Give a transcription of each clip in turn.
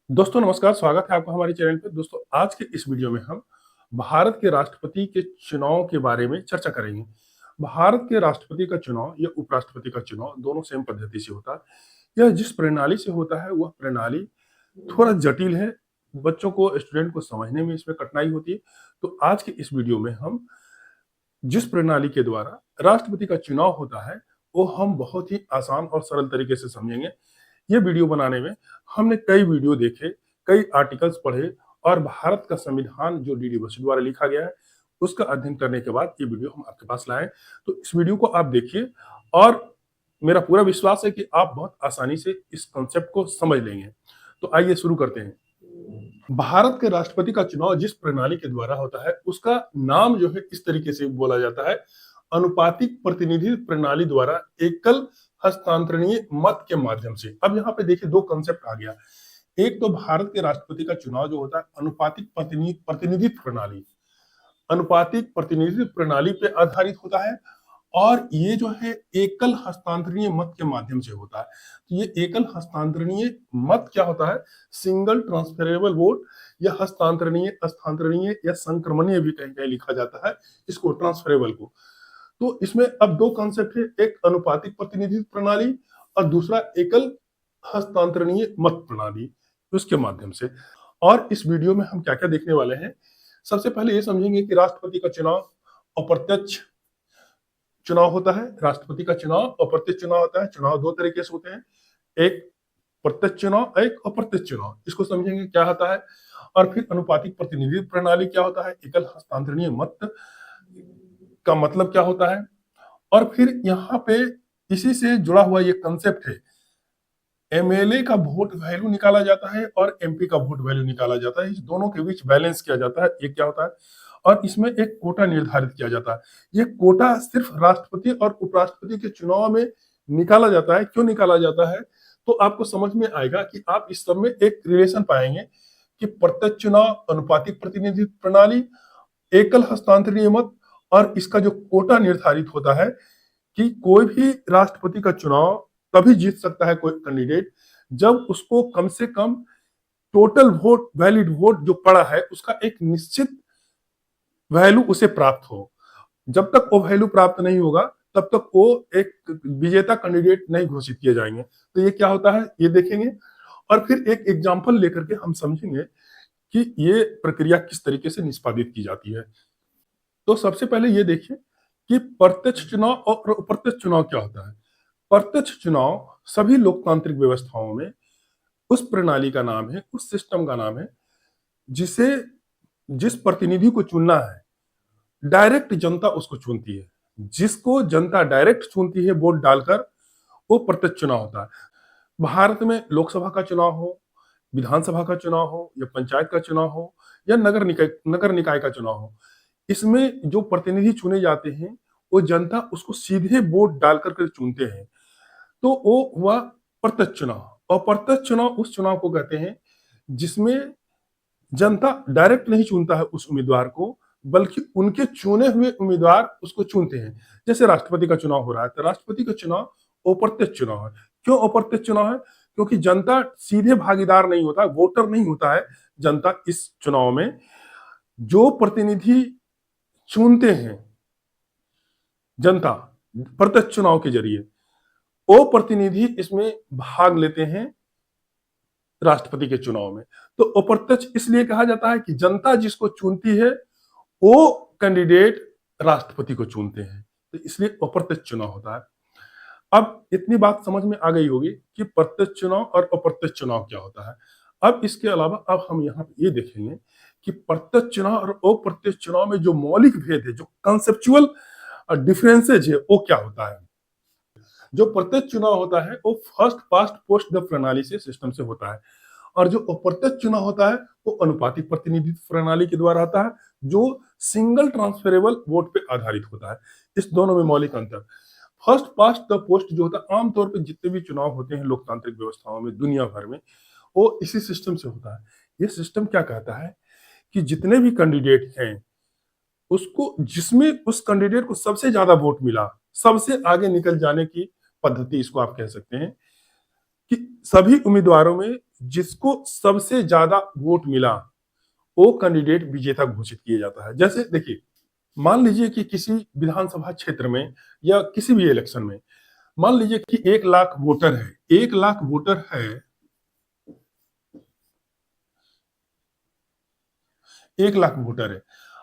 दोस्तों नमस्कार, स्वागत है आपका हमारे चैनल पे। दोस्तों आज के इस वीडियो में हम भारत के राष्ट्रपति के चुनाव के बारे में चर्चा करेंगे। भारत के राष्ट्रपति का चुनाव या उपराष्ट्रपति का चुनाव दोनों सेम पद्धति से होता है। यह जिस प्रणाली से होता है वह प्रणाली थोड़ा जटिल है। बच्चों को, स्टूडेंट को समझने में इसमें कठिनाई होती है। तो आज के इस वीडियो में हम जिस प्रणाली के द्वारा राष्ट्रपति का चुनाव होता है वो हम बहुत ही आसान और सरल तरीके से समझेंगे। ये वीडियो बनाने में हमने कई वीडियो देखे, कई आर्टिकल्स पढ़े और भारत का संविधान जो डीडी बसु द्वारा लिखा गया है उसका अध्ययन करने के बाद ये वीडियो हम आपके पास लाए। तो इस वीडियो को आप देखिए और मेरा पूरा विश्वास है कि आप बहुत आसानी से इस कॉन्सेप्ट को समझ लेंगे। तो आइए शुरू करते हैं। भारत के राष्ट्रपति का चुनाव जिस प्रणाली के द्वारा होता है उसका नाम जो है इस तरीके से बोला जाता है, अनुपातिक प्रतिनिधि प्रणाली द्वारा एकल हस्तांतरणीय मत के माध्यम से। अब यहाँ पे देखिए दो कंसेप्ट आ गया। एक तो भारत के राष्ट्रपति का चुनाव जो होता है अनुपातिक प्रतिनिधित्व प्रणाली, अनुपातिक प्रतिनिधित्व प्रणाली पे आधारित होता है और ये जो है एकल हस्तांतरणीय मत के माध्यम से होता है। तो ये एकल हस्तांतरणीय मत क्या होता है? सिंगल ट्रांसफरेबल वोट या हस्तांतरणीय, स्थानांतरणीय या संक्रमणीय भी कहीं कहीं लिखा जाता है इसको, ट्रांसफरेबल को। तो इसमें अब दो कॉन्सेप्ट है, एक अनुपातिक प्रतिनिधित्व प्रणाली और दूसरा एकल हस्तांतरणीय मत प्रणाली, उसके माध्यम से। और इस वीडियो में हम क्या क्या देखने वाले हैं, सबसे पहले ये समझेंगे कि राष्ट्रपति का चुनाव अप्रत्यक्ष चुनाव होता है। राष्ट्रपति का चुनाव अप्रत्यक्ष चुनाव होता है। चुनाव दो तरीके से होते हैं, एक प्रत्यक्ष चुनाव, एक अप्रत्यक्ष चुनाव। इसको समझेंगे क्या होता है। और फिर अनुपातिक प्रतिनिधित्व प्रणाली क्या होता है, एकल हस्तांतरणीय मत का मतलब क्या होता है। और फिर यहाँ पे इसी से जुड़ा हुआ ये कंसेप्ट है, एमएलए का वोट वैल्यू निकाला जाता है और एमपी का वोट वैल्यू निकाला जाता है। इस दोनों के बीच बैलेंस किया जाता है, ये क्या होता है। और इसमें एक कोटा निर्धारित किया जाता है। ये कोटा सिर्फ राष्ट्रपति और उपराष्ट्रपति के चुनाव में निकाला जाता है। क्यों निकाला जाता है तो आपको समझ में आएगा कि आप इस सब में एक रिलेशन पाएंगे कि प्रत्यक्ष चुनाव, अनुपातिक प्रतिनिधित्व प्रणाली, एकल हस्तांतरणीय मत और इसका जो कोटा निर्धारित होता है कि कोई भी राष्ट्रपति का चुनाव तभी जीत सकता है कोई कैंडिडेट जब उसको कम से कम टोटल वोट, वैलिड वोट जो पड़ा है उसका एक निश्चित वैल्यू उसे प्राप्त हो। जब तक वो वैल्यू प्राप्त नहीं होगा तब तक वो एक विजेता कैंडिडेट नहीं घोषित किए जाएंगे। तो ये क्या होता है ये देखेंगे और फिर एक एग्जांपल लेकर के हम समझेंगे कि ये प्रक्रिया किस तरीके से निष्पादित की जाती है। तो सबसे पहले ये देखिए कि प्रत्यक्ष चुनाव और अप्रत्यक्ष चुनाव क्या होता है। प्रत्यक्ष चुनाव सभी लोकतांत्रिक व्यवस्थाओं में उस प्रणाली का नाम है, उस सिस्टम का नाम है जिसे, जिस प्रतिनिधि को चुनना है डायरेक्ट जनता उसको चुनती है। जिसको जनता डायरेक्ट चुनती है वोट डालकर, वो प्रत्यक्ष चुनाव होता है। भारत में लोकसभा का चुनाव हो, विधानसभा का चुनाव हो या पंचायत का चुनाव हो या नगर निकाय का चुनाव हो, इसमें जो प्रतिनिधि चुने जाते हैं वो जनता उसको सीधे वोट डाल करके चुनते हैं। तो वो हुआ प्रत्यक्ष चुनाव। और प्रत्यक्ष चुनाव उस चुनाव को कहते हैं जिसमें जनता डायरेक्ट नहीं चुनता है उस उम्मीदवार को, बल्कि उनके चुने हुए उम्मीदवार उसको चुनते हैं। जैसे राष्ट्रपति का चुनाव हो रहा है तो राष्ट्रपति का चुनाव अप्रत्यक्ष चुनाव है। क्यों अप्रत्यक्ष चुनाव है? क्योंकि जनता सीधे भागीदार नहीं होता, वोटर नहीं होता है जनता इस चुनाव में। जो प्रतिनिधि चुनते हैं जनता प्रत्यक्ष चुनाव के जरिए, वो प्रतिनिधि इसमें भाग लेते हैं राष्ट्रपति के चुनाव में। तो अप्रत्यक्ष इसलिए कहा जाता है कि जनता जिसको चुनती है वो कैंडिडेट राष्ट्रपति को चुनते हैं, तो इसलिए अप्रत्यक्ष चुनाव होता है। अब इतनी बात समझ में आ गई होगी कि प्रत्यक्ष चुनाव और अप्रत्यक्ष चुनाव क्या होता है। अब इसके अलावा अब हम यहाँ पे ये देखेंगे कि प्रत्यक्ष चुनाव और अप्रत्यक्ष चुनाव में जो मौलिक भेद है, जो कंसेप्चुअल डिफरेंसेज है, वो क्या होता है। जो प्रत्यक्ष चुनाव होता है वो फर्स्ट पास्ट पोस्ट द प्रणाली से, सिस्टम से होता है। और जो अप्रत्यक्ष चुनाव होता है वो अनुपातिक प्रतिनिधित्व प्रणाली के द्वारा होता है, जो सिंगल ट्रांसफरेबल वोट पे आधारित होता है। इस दोनों में मौलिक अंतर। फर्स्ट पास्ट द पोस्ट जो होता है, आमतौर पे जितने भी चुनाव होते हैं लोकतांत्रिक व्यवस्थाओं में दुनिया भर में, वो इसी सिस्टम से होता है। ये सिस्टम क्या कहता है कि जितने भी कैंडिडेट हैं उसको, जिसमें उस कैंडिडेट को सबसे ज्यादा वोट मिला, सबसे आगे निकल जाने की पद्धति इसको आप कह सकते हैं कि सभी उम्मीदवारों में जिसको सबसे ज्यादा वोट मिला वो कैंडिडेट विजेता घोषित किया जाता है। जैसे देखिए, मान लीजिए कि किसी विधानसभा क्षेत्र में या किसी भी इलेक्शन में, मान लीजिए कि 1 लाख वोटर है, 1 लाख वोटर है, 1 लाख वोटर है।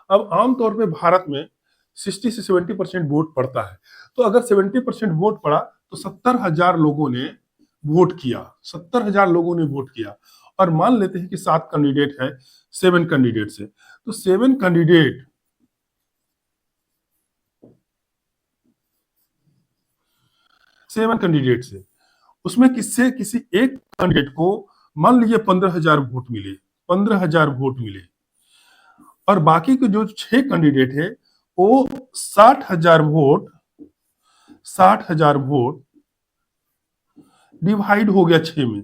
अब आमतौर पे भारत में 60 से 70% वोट पड़ता है। तो अगर 70% वोट पड़ा तो 70,000 लोगों ने वोट किया, 70,000 लोगों ने वोट किया। और मान लेते हैं कि 7 कैंडिडेट है, 7 कैंडिडेट से, तो 7 कैंडिडेट, 7 कैंडिडेट से उसमें किससे किसी एक कैंडिडेट को मान लीजिए 15,000 वोट मिले, 15,000 वोट मिले, और बाकी के जो 6 कैंडिडेट है वो 60,000 वोट, 60,000 वोट डिवाइड हो गया 6 में।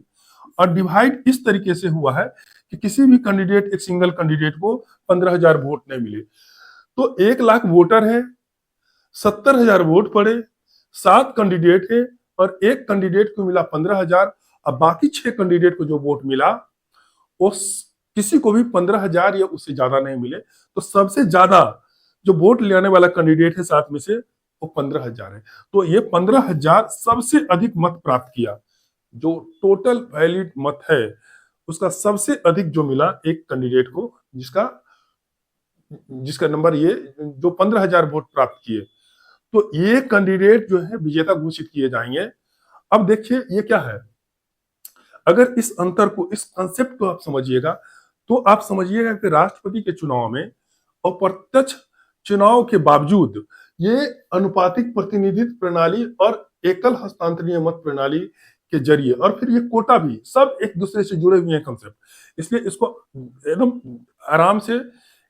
और डिवाइड इस तरीके से हुआ है कि किसी भी कैंडिडेट, एक सिंगल कैंडिडेट को 15,000 वोट नहीं मिले। तो 1 लाख वोटर है, 70,000 वोट पड़े, 7 कैंडिडेट है, और एक कैंडिडेट को मिला 15,000। अब बाकी 6 कैंडिडेट को जो वोट मिला वो किसी को भी 15,000 या उससे ज्यादा नहीं मिले। तो सबसे ज्यादा जो वोट लेने वाला कैंडिडेट है 7 में से, वो 15,000 है। तो ये 15,000 सबसे अधिक मत प्राप्त किया। जो टोटल वैलिड मत है उसका सबसे अधिक जो मिला एक कैंडिडेट को, जिसका जिसका नंबर ये, जो 15,000 वोट प्राप्त किए, तो ये कैंडिडेट जो है विजेता घोषित किए जाएंगे। अब देखिए ये क्या है, अगर इस अंतर को, इस कंसेप्ट को आप समझिएगा, तो आप समझिएगा कि राष्ट्रपति के चुनाव में अप्रत्यक्ष चुनाव के बावजूद ये अनुपातिक प्रतिनिधित्व प्रणाली और एकल हस्तांतरणीय मत प्रणाली के जरिए, और फिर ये कोटा भी, सब एक दूसरे से जुड़े हुए हैं कंसेप्ट। इसलिए इसको एकदम आराम से,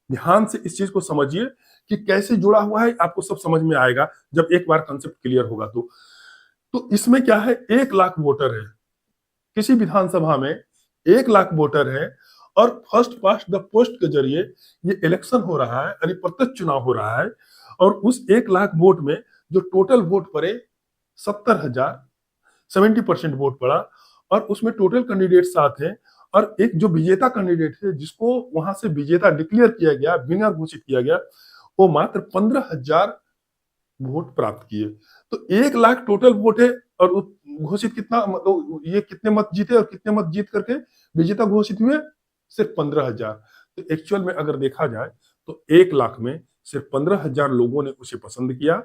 ध्यान से इस चीज को समझिए कि कैसे जुड़ा हुआ है, आपको सब समझ में आएगा जब एक बार कंसेप्ट क्लियर होगा। तो इसमें क्या है, 1 लाख वोटर है, किसी विधानसभा में 1 लाख वोटर है, और फर्स्ट पास्ट द पोस्ट के जरिए ये इलेक्शन हो रहा है, यानी प्रत्यक्ष चुनाव हो रहा है। और उस 1 लाख वोट में जो टोटल वोट पड़े 70,000, 70% वोट पड़ा, और उसमें टोटल कैंडिडेट 7 है, और एक जो विजेता कैंडिडेट है जिसको वहां से विजेता डिक्लेयर किया गया, विनर घोषित किया गया, वो मात्र 15,000 वोट प्राप्त किए। तो 1 लाख टोटल वोट है, और घोषित कितना, मतलब ये कितने मत जीते और कितने मत जीत करके विजेता घोषित हुए, सिर्फ 15,000। तो एक्चुअल में अगर देखा जाए तो 1 लाख में सिर्फ 15,000 लोगों ने उसे पसंद किया।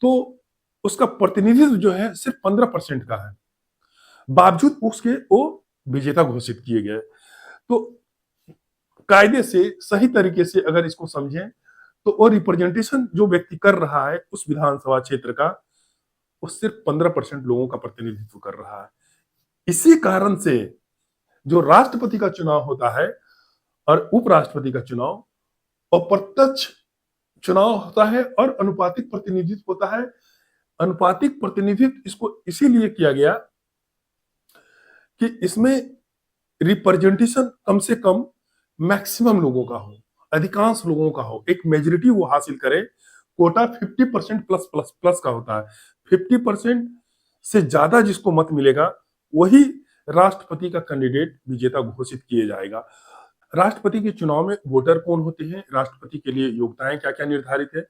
तो उसका प्रतिनिधित्व जो है सिर्फ 15% का है, बावजूद उसके वो विजेता घोषित किए गए। तो कायदे से, सही तरीके से अगर इसको समझें, तो वो रिप्रेजेंटेशन जो व्यक्ति कर रहा है उस विधानसभा क्षेत्र का, वो सिर्फ 15% लोगों का प्रतिनिधित्व कर रहा है। इसी कारण से जो राष्ट्रपति का चुनाव होता है और उपराष्ट्रपति का चुनाव अप्रत्यक्ष चुनाव होता है, और अनुपातिक प्रतिनिधित्व होता है। अनुपातिक प्रतिनिधित्व इसको इसीलिए किया गया कि इसमें रिप्रेजेंटेशन कम से कम मैक्सिमम लोगों का हो, अधिकांश लोगों का हो, एक मेजोरिटी वो हासिल करे। कोटा 50% प्लस प्लस प्लस का होता है, 50% से ज्यादा जिसको मत मिलेगा वही राष्ट्रपति का कैंडिडेट विजेता घोषित किए जाएगा। राष्ट्रपति के चुनाव में वोटर कौन होते हैं, राष्ट्रपति के लिए योग्यताएं क्या क्या निर्धारित है,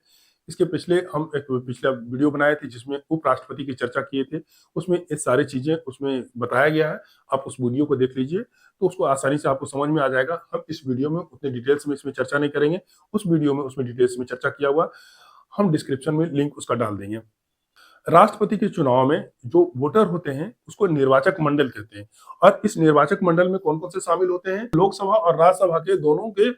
इसके पिछले हम एक पिछला वीडियो बनाए थे जिसमें उपराष्ट्रपति की चर्चा किए थे, उसमें ये सारी चीजें उसमें बताया गया है। आप उस वीडियो को देख लीजिए तो उसको आसानी से आपको समझ में आ जाएगा। हम इस वीडियो में उतने डिटेल्स में इसमें चर्चा नहीं करेंगे, उस वीडियो में उसमें डिटेल्स में चर्चा किया हुआ, हम डिस्क्रिप्शन में लिंक उसका डाल देंगे। राष्ट्रपति के चुनाव में जो वोटर होते हैं उसको निर्वाचक मंडल कहते हैं, और इस निर्वाचक मंडल में कौन कौन से शामिल होते हैं, लोकसभा और राज्यसभा के दोनों के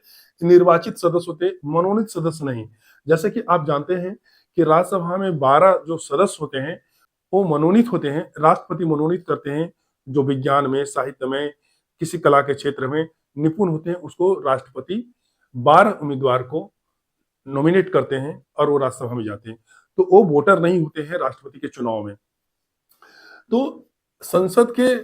निर्वाचित सदस्य होते, मनोनीत सदस्य नहीं। जैसे कि आप जानते हैं कि राज्यसभा में 12 जो सदस्य होते हैं वो मनोनीत होते हैं, राष्ट्रपति मनोनीत करते हैं। जो विज्ञान में, साहित्य में, किसी कला के क्षेत्र में निपुण होते हैं उसको राष्ट्रपति 12 उम्मीदवार को नॉमिनेट करते हैं और वो राज्यसभा में जाते हैं। तो वो वोटर नहीं होते हैं राष्ट्रपति के चुनाव में। तो संसद के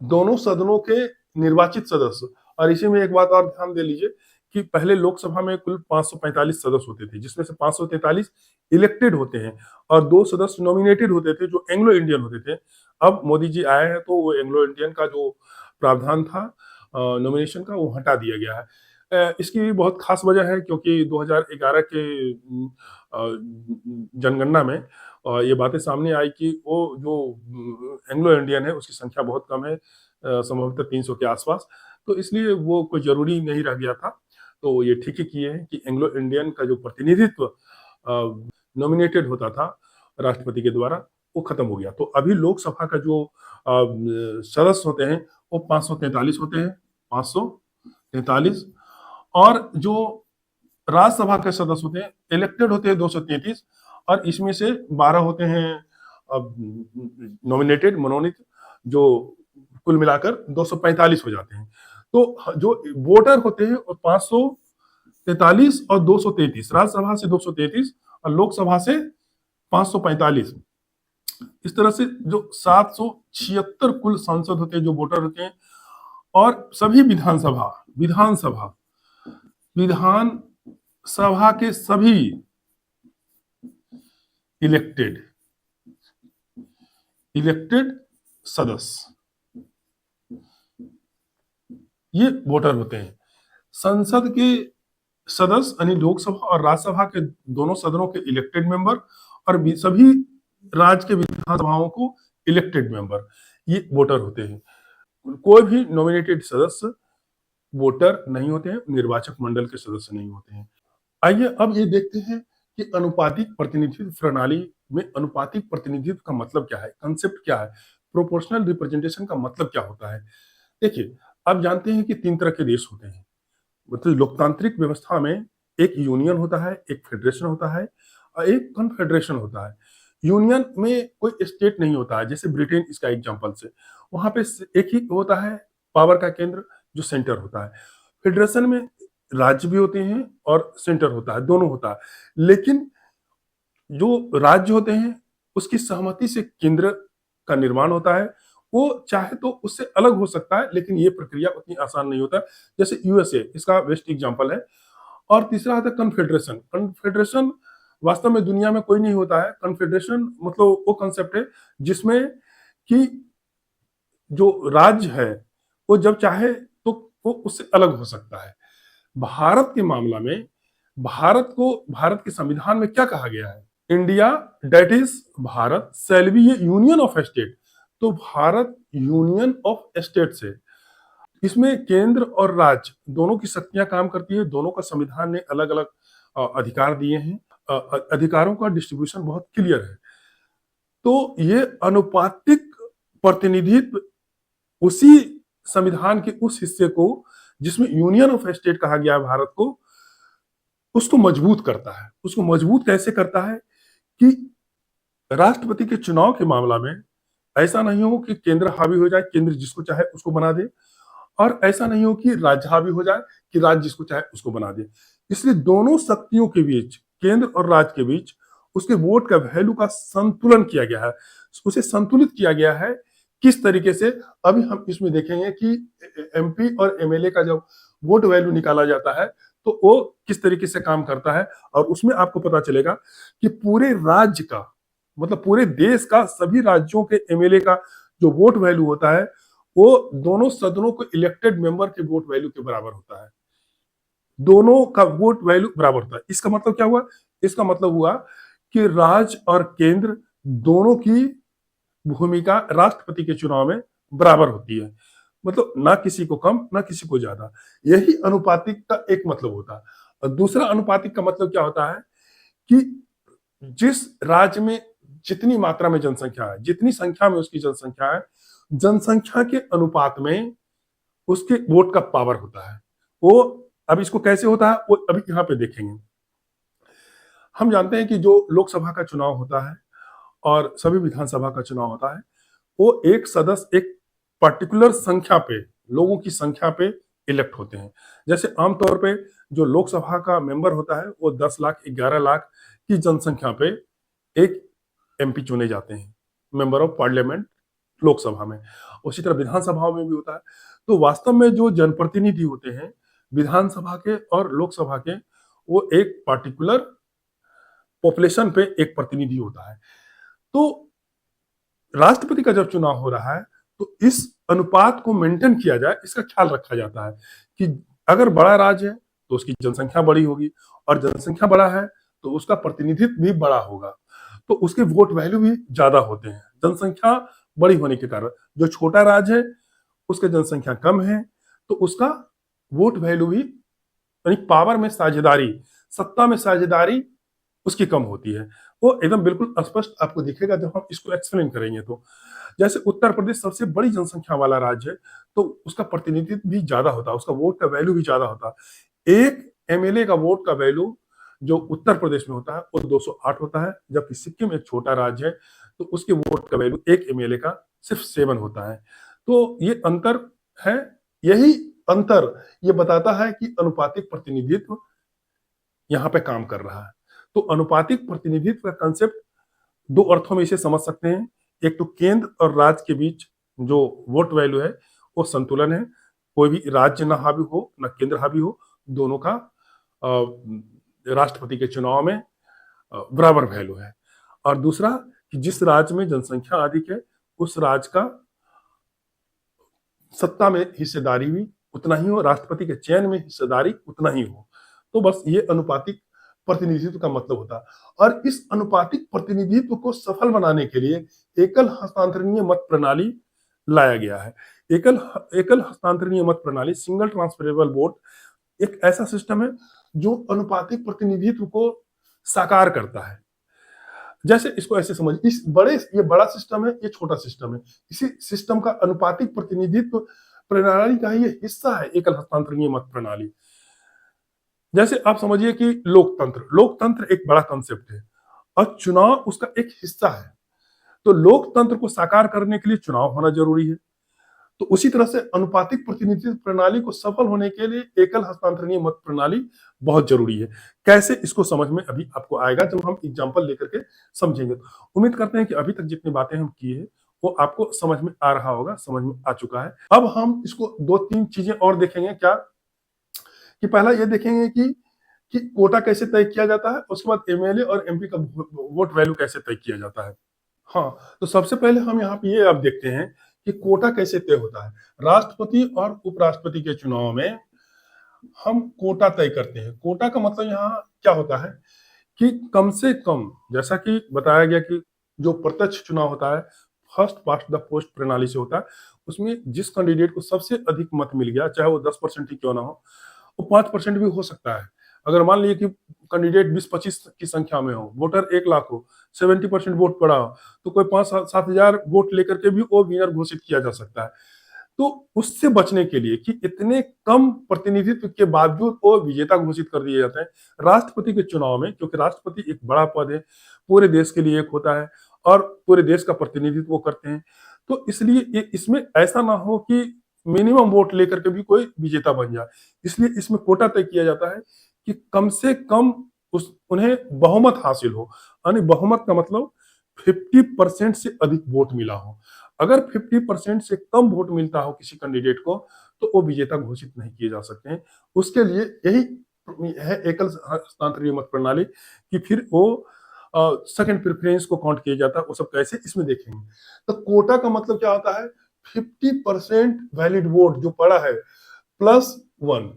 दोनों सदनों के निर्वाचित सदस्य, और इसी में एक बात और ध्यान दे लीजिए कि पहले लोकसभा में कुल 545 सदस्य होते थे, जिसमें से 543 इलेक्टेड होते हैं और 2 सदस्य नॉमिनेटेड होते थे जो एंग्लो इंडियन होते थे। अब मोदी जी आए हैं तो वो एंग्लो इंडियन का जो प्रावधान था नॉमिनेशन का, वो हटा दिया गया है। इसकी भी बहुत खास वजह है, क्योंकि 2011 के जनगणना में ये बातें सामने आई कि वो जो एंग्लो इंडियन है उसकी संख्या बहुत कम है, संभवतः 300 के आसपास, तो इसलिए वो कोई जरूरी नहीं रह गया था। तो ये ठीक ही किए हैं कि एंग्लो इंडियन का जो प्रतिनिधित्व नॉमिनेटेड होता था राष्ट्रपति के द्वारा, वो खत्म हो गया। तो अभी लोकसभा का जो सदस्य होते हैं वो 543 होते हैं, 543, और जो राज्यसभा के सदस्य होते हैं इलेक्टेड होते हैं 233, और इसमें से 12 होते हैं नॉमिनेटेड, मनोनीत, जो कुल मिलाकर 245 हो जाते हैं। तो जो वोटर होते हैं वो 543 और 233, राज्यसभा से 233 और लोकसभा से 545, इस तरह से जो 776 कुल सांसद होते हैं, जो वोटर होते हैं, और सभी विधानसभा के सभी इलेक्टेड सदस्य ये वोटर होते हैं। संसद के सदस्य यानी लोकसभा और राज्यसभा के दोनों सदनों के इलेक्टेड मेंबर, और सभी राज्य के विधानसभाओं को इलेक्टेड मेंबर, ये वोटर होते हैं। कोई भी नॉमिनेटेड सदस्य वोटर नहीं होते हैं, निर्वाचक मंडल के सदस्य नहीं होते हैं। आइए अब ये देखते हैं कि अनुपातिक प्रतिनिधित्व प्रणाली में अनुपातिक प्रतिनिधित्व का मतलब क्या है, कंसेप्ट क्या है, प्रोपोर्शनल रिप्रेजेंटेशन का मतलब क्या होता है। देखिए, आप जानते हैं कि 3 तरह के देश होते हैं। मतलब लोकतांत्रिक व्यवस्था में एक यूनियन होता है, एक फेडरेशन होता है और एक कॉन्फेडरेशन होता है। यूनियन में कोई स्टेट नहीं होता है, जैसे ब्रिटेन इसका एग्जांपल से, वहां पे एक ही होता है पावर का केंद्र, जो सेंटर होता है। फेडरेशन में राज्य भी होते हैं और सेंटर होता है, दोनों होता है, लेकिन जो राज्य होते हैं उसकी सहमति से केंद्र का निर्माण होता है। वो चाहे तो उससे अलग हो सकता है, लेकिन ये प्रक्रिया उतनी आसान नहीं होता, जैसे यूएसए इसका बेस्ट एग्जांपल है। और तीसरा आता है कन्फेडरेशन। कन्फेडरेशन वास्तव में दुनिया में कोई नहीं होता है। कन्फेडरेशन मतलब वो कंसेप्ट है जिसमें कि जो राज्य है वो जब चाहे तो वो उससे अलग हो सकता है। भारत के मामला में भारत के संविधान में क्या कहा गया है? India that is Bharat shall be a union of state. तो भारत यूनियन ऑफ स्टेट से, इसमें केंद्र और राज्य दोनों की शक्तियां काम करती है, दोनों का संविधान ने अलग अलग अधिकार दिए हैं। अधिकारों का डिस्ट्रीब्यूशन बहुत क्लियर है। तो ये अनुपातिक प्रतिनिधित्व उसी संविधान के उस हिस्से को जिसमें यूनियन ऑफ स्टेट कहा गया है भारत को, उसको मजबूत करता है। उसको मजबूत कैसे करता है कि राष्ट्रपति के चुनाव के मामला में ऐसा नहीं हो कि केंद्र हावी हो जाए, केंद्र जिसको चाहे उसको बना दे, और ऐसा नहीं हो कि राज्य हावी हो जाए कि राज्य जिसको चाहे उसको बना दे। इसलिए दोनों शक्तियों के बीच, केंद्र और राज्य के बीच, उसके वोट का वैल्यू का संतुलन किया गया है, उसे संतुलित किया गया है। किस तरीके से, अभी हम इसमें देखेंगे कि एमपी और एमएलए का जब वोट वैल्यू निकाला जाता है तो वो किस तरीके से काम करता है, और उसमें आपको पता चलेगा कि पूरे राज्य का, मतलब पूरे देश का सभी राज्यों के एमएलए का जो वोट वैल्यू होता है वो दोनों सदनों को इलेक्टेड मेंबर के वोट वैल्यू के बराबर होता है। दोनों का वोट वैल्यू बराबर होता है। इसका मतलब क्या हुआ? इसका मतलब हुआ कि राज्य और केंद्र दोनों की भूमिका राष्ट्रपति के चुनाव में बराबर होती है। मतलब ना किसी को कम ना किसी को ज्यादा। यही अनुपातिक का एक मतलब होता है। और दूसरा अनुपातिक का मतलब क्या होता है कि जिस राज्य में जितनी मात्रा में जनसंख्या है, जितनी संख्या में उसकी जनसंख्या है, जनसंख्या के अनुपात में उसके वोट का पावर होता है। वो अब इसको कैसे होता है वो अभी यहाँ पे देखेंगे। हम जानते हैं कि जो लोकसभा का चुनाव होता है और सभी विधानसभा का चुनाव होता है, वो एक सदस्य एक पर्टिकुलर संख्या पे, लोगों की संख्या पे इलेक्ट होते हैं। जैसे आमतौर पे जो लोकसभा का मेंबर होता है वो 10 लाख 11 लाख की जनसंख्या पे एक एमपी चुने जाते हैं, मेंबर ऑफ पार्लियामेंट, लोकसभा में। उसी तरह विधानसभाओं में भी होता है। तो वास्तव में जो जनप्रतिनिधि होते हैं विधानसभा के और लोकसभा के, वो एक पर्टिकुलर पॉपुलेशन पे एक प्रतिनिधि होता है। तो राष्ट्रपति का जब चुनाव हो रहा है तो इस अनुपात को मेंटेन किया जाए, इसका ख्याल रखा जाता है कि अगर बड़ा राज्य है तो उसकी जनसंख्या बड़ी होगी, और जनसंख्या बड़ा है तो उसका प्रतिनिधित्व भी बड़ा होगा, तो उसके वोट वैल्यू भी ज्यादा होते हैं जनसंख्या बड़ी होने के कारण। जो छोटा राज्य है उसकी जनसंख्या कम है तो उसका वोट वैल्यू भी, यानी पावर में साझेदारी, सत्ता में साझेदारी उसकी कम होती है। वो एकदम बिल्कुल स्पष्ट आपको दिखेगा जब हम इसको एक्सप्लेन करेंगे। तो जैसे उत्तर प्रदेश सबसे बड़ी जनसंख्या वाला राज्य है तो उसका प्रतिनिधित्व भी ज्यादा होता है, उसका वोट का वैल्यू भी ज्यादा होता है। एक एमएलए का वोट का वैल्यू जो उत्तर प्रदेश में होता है वो 208 होता है, जबकि सिक्किम एक छोटा राज्य है तो उसके वोट का वैल्यू एक एमएलए का सिर्फ 7 होता है। तो ये अंतर है। यही अंतर ये बताता है कि अनुपातिक प्रतिनिधित्व यहाँ पे काम कर रहा है। तो अनुपातिक प्रतिनिधित्व का कंसेप्ट दो अर्थों में इसे समझ सकते हैं। एक तो केंद्र और राज्य के बीच जो वोट वैल्यू है वो संतुलन है, कोई भी राज्य ना हावी हो ना केंद्र हावी हो, दोनों का राष्ट्रपति के चुनाव में बराबर वैल्यू है। और दूसरा कि जिस राज्य में जनसंख्या अधिक है उस राज्य का सत्ता में हिस्सेदारी भी उतना ही हो, राष्ट्रपति के चयन में हिस्सेदारी उतना ही हो। तो बस ये अनुपातिक प्रतिनिधित्व का मतलब होता है। और इस अनुपातिक प्रतिनिधित्व को सफल बनाने के लिए एकल हस्तांतरणीय मत प्रणाली लाया गया है। एकल एकल हस्तांतरणीय मत प्रणाली, सिंगल ट्रांसफरेबल वोट, एक ऐसा सिस्टम है जो अनुपातिक प्रतिनिधित्व को साकार करता है। जैसे इसको ऐसे समझ, ये बड़ा सिस्टम है, ये छोटा सिस्टम है, इसी सिस्टम का अनुपातिक प्रतिनिधित्व प्रणाली का ये हिस्सा है एकल हस्तांतरणीय मत प्रणाली। जैसे आप समझिए कि लोकतंत्र एक बड़ा कंसेप्ट है और चुनाव उसका एक हिस्सा है। तो लोकतंत्र को साकार करने के लिए चुनाव होना जरूरी है। तो उसी तरह से अनुपातिक प्रतिनिधित्व प्रणाली को सफल होने के लिए एकल हस्तांतरणीय मत प्रणाली बहुत जरूरी है। कैसे, इसको समझ में अभी आपको आएगा जब हम एग्जांपल लेकर के समझेंगे। तो उम्मीद करते हैं कि अभी तक जितनी बातें हम किए हैं वो आपको समझ में आ रहा होगा, समझ में आ चुका है। अब हम इसको 2-3 चीजें और देखेंगे। क्या कि पहला ये देखेंगे कि कोटा कैसे तय किया जाता है, उसके बाद एमएलए और एमपी का वोट वैल्यू कैसे तय किया जाता है। हाँ, तो सबसे पहले हम यहाँ पे ये अब देखते हैं कि कोटा कैसे तय होता है। राष्ट्रपति और उपराष्ट्रपति के चुनाव में हम कोटा तय करते हैं। कोटा का मतलब यहाँ क्या होता है कि कम से कम, जैसा कि बताया गया कि जो प्रत्यक्ष चुनाव होता है फर्स्ट पास्ट द पोस्ट प्रणाली से होता है, उसमें जिस कैंडिडेट को सबसे अधिक मत मिल गया, चाहे वो 10% ही क्यों ना हो, वो 5% भी हो सकता है। अगर मान लीजिए कि कैंडिडेट 20-25 की संख्या में हो, वोटर 1 लाख हो, 70% वोट पड़ा हो, तो कोई 5-7 हजार वोट लेकर के भी वो विनर घोषित किया जा सकता है। तो उससे बचने के लिए कि इतने कम प्रतिनिधित्व के बावजूद वो विजेता घोषित कर दिए जाते हैं राष्ट्रपति के चुनाव में, क्योंकि राष्ट्रपति एक बड़ा पद है, पूरे देश के लिए एक होता है और पूरे देश का प्रतिनिधित्व वो करते हैं। तो इसलिए इसमें ऐसा ना हो कि मिनिमम वोट लेकर के भी कोई विजेता बन जाए, इसलिए इसमें कोटा तय किया जाता है कि कम से कम उन्हें बहुमत हासिल हो। यानी बहुमत का मतलब 50% से अधिक वोट मिला हो। अगर 50% से कम वोट मिलता हो किसी कैंडिडेट को तो वो विजेता घोषित नहीं किए जा सकते हैं। उसके लिए यही है एकल हस्तांतरणीय मत प्रणाली कि फिर वो सेकंड प्रेफरेंस को काउंट किया जाता है। वो सब कैसे, इसमें देखेंगे। तो कोटा का मतलब क्या होता है, 50% वैलिड वोट जो पड़ा है +1,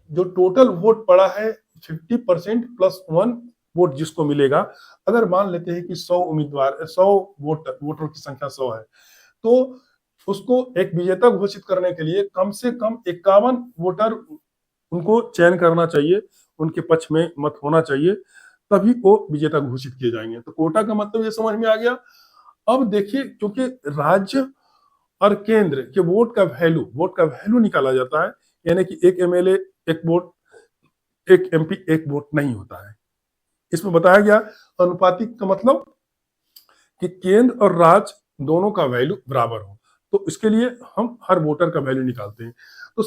जो टोटल वोट पड़ा है 50% +1 वोट जिसको मिलेगा। अगर मान लेते हैं कि 100 उम्मीदवार, 100 वोटर की संख्या 100 है, तो उसको एक विजेता घोषित करने के लिए कम से कम 51 वोटर उनको चयन करना चाहिए, उनके पक्ष में मत होना चाहिए, तभी वो विजेता घोषित किए जाएंगे। तो कोटा का मतलब ये समझ में आ गया। अब देखिए, क्योंकि राज्य और केंद्र के वोट का वैल्यू निकाला जाता है, यानी कि एक एमएलए एक वोट, एक एमपी एक वोट नहीं होता है। इसमें बताया गया अनुपातिक का मतलब कि केंद्र और राज्य दोनों का वैल्यू बराबर हो। तो इसके लिए हम हर वोटर का वैल्यू निकालते हैं। तो